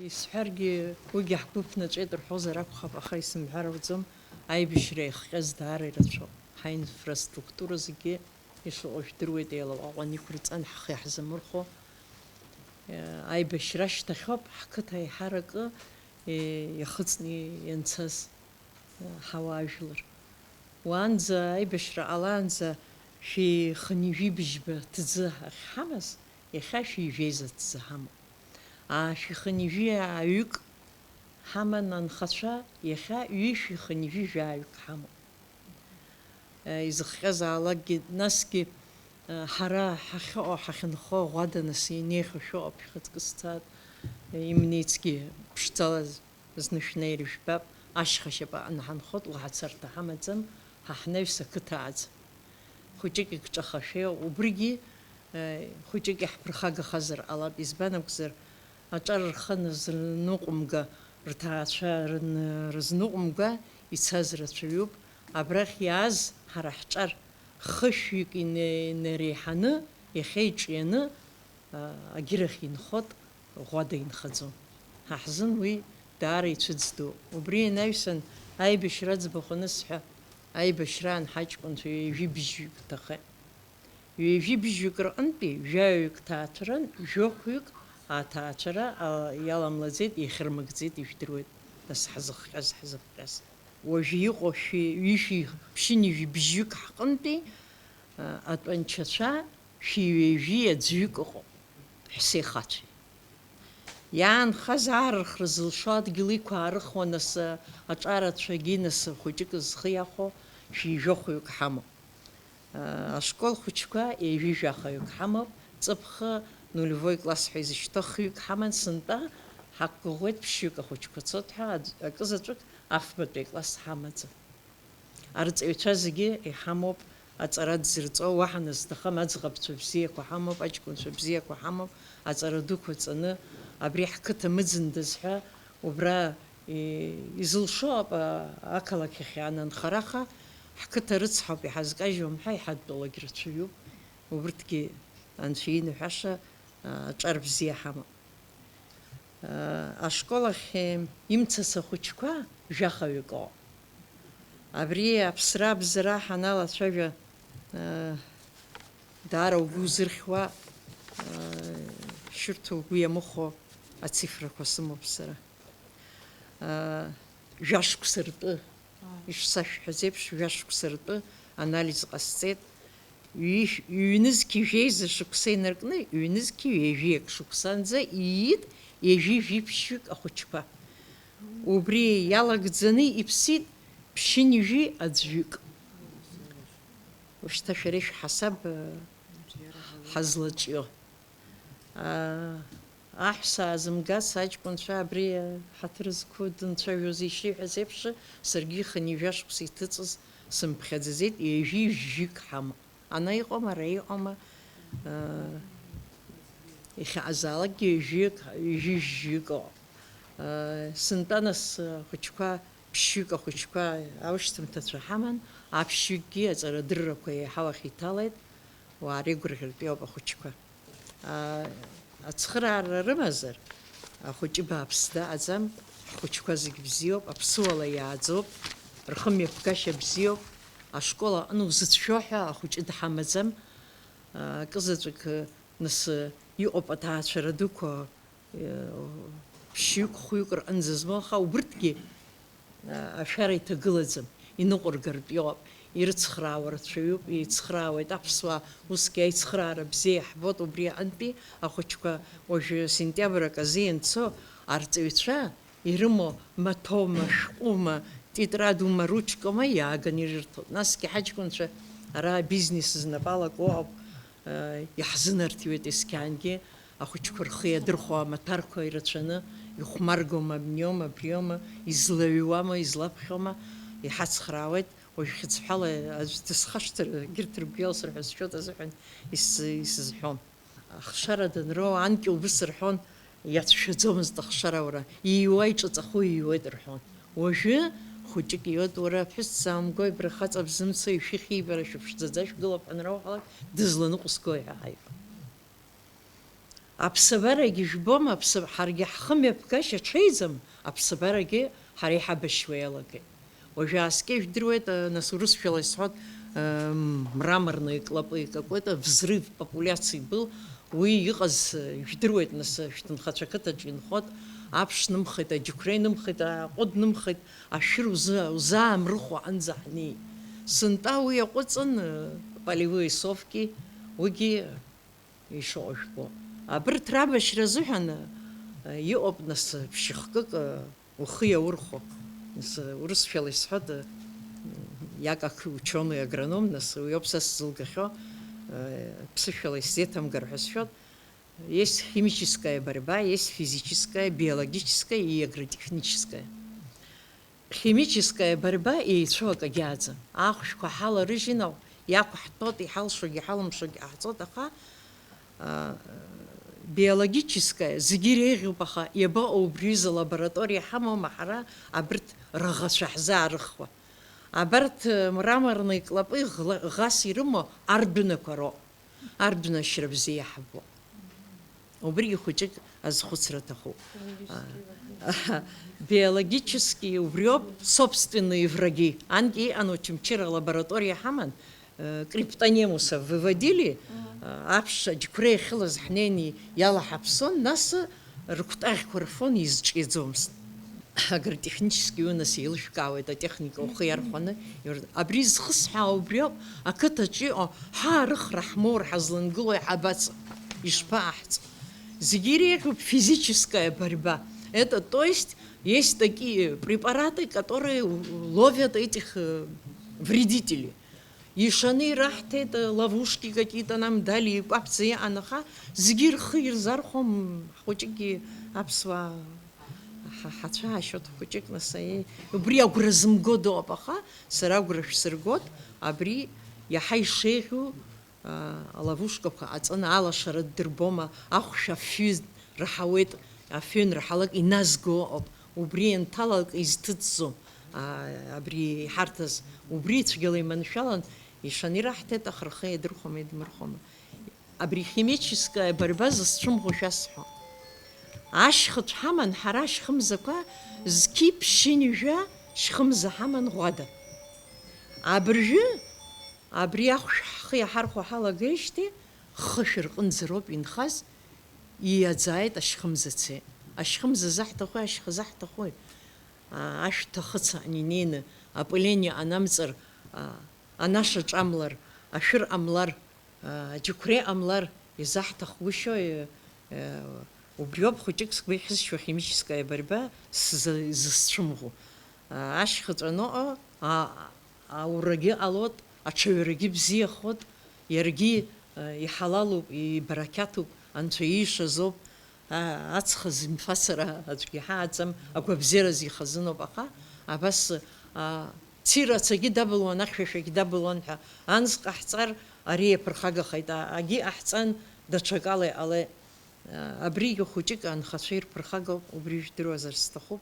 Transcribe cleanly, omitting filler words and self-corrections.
يسحرجي وجه حكوفنا شيء تروحوا راكو خب أخي سمعر وزم أي بشريخ قز داري رتشو حين فرستركتورة زكي يشو أشتروي ديال واني كرت أنا حقي حزم مرخو أي بشرش تخب حكتها يحرق يخصني ينسس حواجلر وانزا أي بشرة علانزا في خنيجي بجبة تزه حمس يخاشي جيزة تزهم في خنيجي عيوك حمن نخشى يخا يشي خنيجي جايك حمو إذا خز على جد نسكي حرا حخو حخنخو غدا نسيني خشوا بخت قصات يمنيتكي بشتاز زنشنير شباب عشخ شباب أنا هنخط وحد صرت حمزم هحنفس كتاز خوجك كتخشى وبرجي خوجك يحبر خاجة خزر على بيزبانم كزر أجر خنز نقمجا رتاشر رزنقمجا يتسازر تريوب أبرخ ياز هرحجر خشيك إن نريحنا يخيج ينا أجرخ ينخط غدا ينخزون هحزن وي داري تشدو وبري نفسن أي بشرز بخنسحة أي بشران حاج كنت يجيب جيك تخي يجيب جيك رأنبي جايك تاترن جوخيك تاترا يالم لزيد يخرمك زيد يشتروي بس حزخ حزف بس وجيق شي يشي بشني يجيب جيك حقنبي أتوانشا شي يجي يزيك حسي خاتي يعني خزار خرزل شاد قلي كارخ ونس أشارت شجينس خوجك زخياخو شي جوخيك حمو أشكال خوجكا يجي جاخيك حمو تبخ نولفوي كلاس حيز شتخيك حمن سنتا حق قوت بشيك خوجك تصدها أكزتك أفبت كلاس حمد أرد يتشازجي يحمو أترد زرتو واحد استخم أزغب تبزيك وحمو أجكون تبزيك وحمو أتردوك وتنا أبريح كت مزن دزها وبرا يزل شاب أكلك خيانا نخرخة حكت رتصحى بحزق أجوم حي حد بلا جرتشيو وبرتكي أنشين وحشة تعرف زي حما أشكال خيم يمتس خوشكوا جاخويقو أبري أبصرا بزرا حنا لا تشجع دار وجوزر خوا شرطو ويا مخو أتصفر قسمه بصرا جاش كسرت إيش صح حزبش جاش كسرت أناليز قصيت يونز كي جيز شكسين ركني يونز كي يجيك شكسان زي يد يجي جيبشك أخوشبا وبري يلا جزني إبسيد بشين يجي أتجيك وش تشريش حسب حزلتيو أحسا زمجا ساج كنت شابري حترز كود نتشوزي شي حسبش سرجي خنيجاش بسيتتص سمبخزيت يجي جيك حما أنا يقوم رأيهم يخازالك يجيك يجيك سنتانس خشكا بشيكا خشكا أوشتم تترحمن عبشيكي أزر درك ويحاول خيطالد وعريقر البيو بخشكا أتخرع رمزر خشبا بسدا أزم خشكا زيك بزيوب أبسولا يعزوب رخم يبكاش بزيوب أشكولا أنو زت شوحة أخوش إدحا مزم كزتك نس يقب أتعشر دوكو شيوك خويكر أنززمان خا وبرتكي أشاري تقلزم ينقر قرب يوب يرتخرا ورتشيوب يتخرا ويتابسوا وسكي يتخرا بزيح بوت وبريا أنبي أخوشكا وش سنتيابرك زين تسو أرتويتشا يرمو ماتوما شقوما تيترادو ماروچكو ما ياغنيرتو ناس كي حاج كنت را بيزنس زنبالك واب يحزنرتي اسكانجي اخو چكرخي درخوا ماتاركو يرتشنا يخمرغو مبنيوما بريوما يزلويواما يزلابخوما يحصخراوت ويخصحال تسخشتر قرت ربيوسر حس شو تزحن يسزحون خشرد نرو عنك وبسرحون ياتشزومز تخشرا ورا يوايچ تخوي يودرحون وجه خوجك يود ورا بحس سام قوي برخات أبزمسي وشيخي برا شوف شتزاش قلب أنا روح على دزل نقص قوي هاي аԥсабарагьы жәбом, ҳаргьы ҳхымҩаԥгашьа ҽеиӡам, аԥсабарагьы ҳара иҳабашьуа иалагеит. Уажәы ааскьа ижәдыруеит, нас урысшәала исҳәот, мраморный клопы, какой-то взрыв популяции был, уи иҟаз ижәдыруеит, нас шәҭынхацәа ақыҭаҿы инхот, аԥш нымхеит, аџьықәреи нымхеит, аҟәыд нымхеит, ашәыр узаамрыхуа анӡа ҳнеи. Сынтәа уи иаҟәыҵын, полевые совки, уигьы ишыҟоу жәбо. Абырҭ рабашьра азыҳәан иҟоуп, нас ԥшьыхкык ухы иаурхәо. Нас урысшәала исҳәот, иакак ученый агроном, нас уи ауп са сзылгахьоу, ԥсышәала исзеиҭамгар ҳәа сшәот. Есть химическая борьба, есть физическая, биологическая и агротехническая. Химическая борьба еицәоу акагьы ааӡам. Ахәшәқәа ҳаларыжьын, иақәҳтәоит, иҳалшогьы иҳалымшогьы ҟаҳҵоит, аха биологическая зегьы иреиӷьуп, аха иабаҟоу убри изы лабораториа ҳамоума ҳара абырҭ раӷацәа ҳзаарыхуа. Абарҭ мраморные клопы ӷас ирымоу ардәынақәа роуп. Ардәынашьра бзиа иаҳбо. Убригьы хәыҷык азхәыцра аҭахуп. Биологические убриоуп собственные враги. Анкьа иҟан Очамчыра лабораториа ҳаман, криптонемусов выводили, аԥш аџьықәреи ахьылаз ҳнеины иалаҳаԥсон, нас рыкәтаӷьқәа рфон, изҿиаӡомызт. Агротехнически уи нас еилышәкаауеит, атехника ухы иархәаны. Абри зхысҳәаау убриоуп, ақыҭаҿы иҟоу ҳаарыхра ҳмоур ҳазлангыло иҳабац ишԥааҳҵо. Зегьы иреиӷьуп физическая борьба. Это, то есть такие препараты, которые ловят этих вредителей. Ишаны раҳҭеит, ловушки какие-то нам дали, кәаԥӡа иҟан, аха зегьы рхы ирзархәом, ҳхәыҷыкгьы аԥсуаа ҳацәаашьот, хәыҷык нас убри агәра зымго доуп, аха сара агәра шәсыргот, абри иаҳа ишеиӷьу аловушкақәа ҟаҵаны алашара ддырбома, ахәшә афҩы раҳауеит, афҩы анраҳалак иназго ыҟоуп, убри ианҭалалак изҭыҵӡом, абри иҳарҭаз, убри цәгьала иманшәалан, ишаны ираҳҭеит, аха рхы иадырхәома, иадмырхәома. Абри химическая борьба зысцәымӷу шәасҳәо. Ашьхыцә ҳаман, ҳара ашьхымзақәа зқьи ԥшьыни жәа шьхымза ҳаман ӷәада. Абыржәы, абри ахәшә ҳхы иаҳархәо ҳалагеижьҭеи, хышә рҟынӡа роуп инхаз, ииаӡааит, ашьхымза цеит. Ашьхымза заҳҭахуи, ашьха заҳҭахуи. Ашәҭ ахыца инеины, апыление анамҵыр, анаша ҿамлар, ашәыр ҟамлар, аџьықәреи ҟамлар, изаҳҭахгәышьои. Убриоуп хәыҷык сгәы иҳәызшьуа химическая борьба зысцәымӷу. Ашьхаҵәаноҟа аурагьы ҟалот, аҽаҩрагьы бзиахот, иаргьы иҳалалуп, ибарақьаҭуп, анцәа иишазоуп, ацха зымфасара аӡәгьы ҳааӡам, агәабзиараз ихазыноуп, аха абас цирацагьы дабылуан, ахьшәашәагьы дабылуан ҳәа анс ҟаҳҵар, ари иаԥырхагахеит, агьи ҟаҳҵан, даҽакала иҟалеит. Абригьы хәыҷык анхацәа ирԥырхагоуп, убри ижәдыруазар сҭахуп.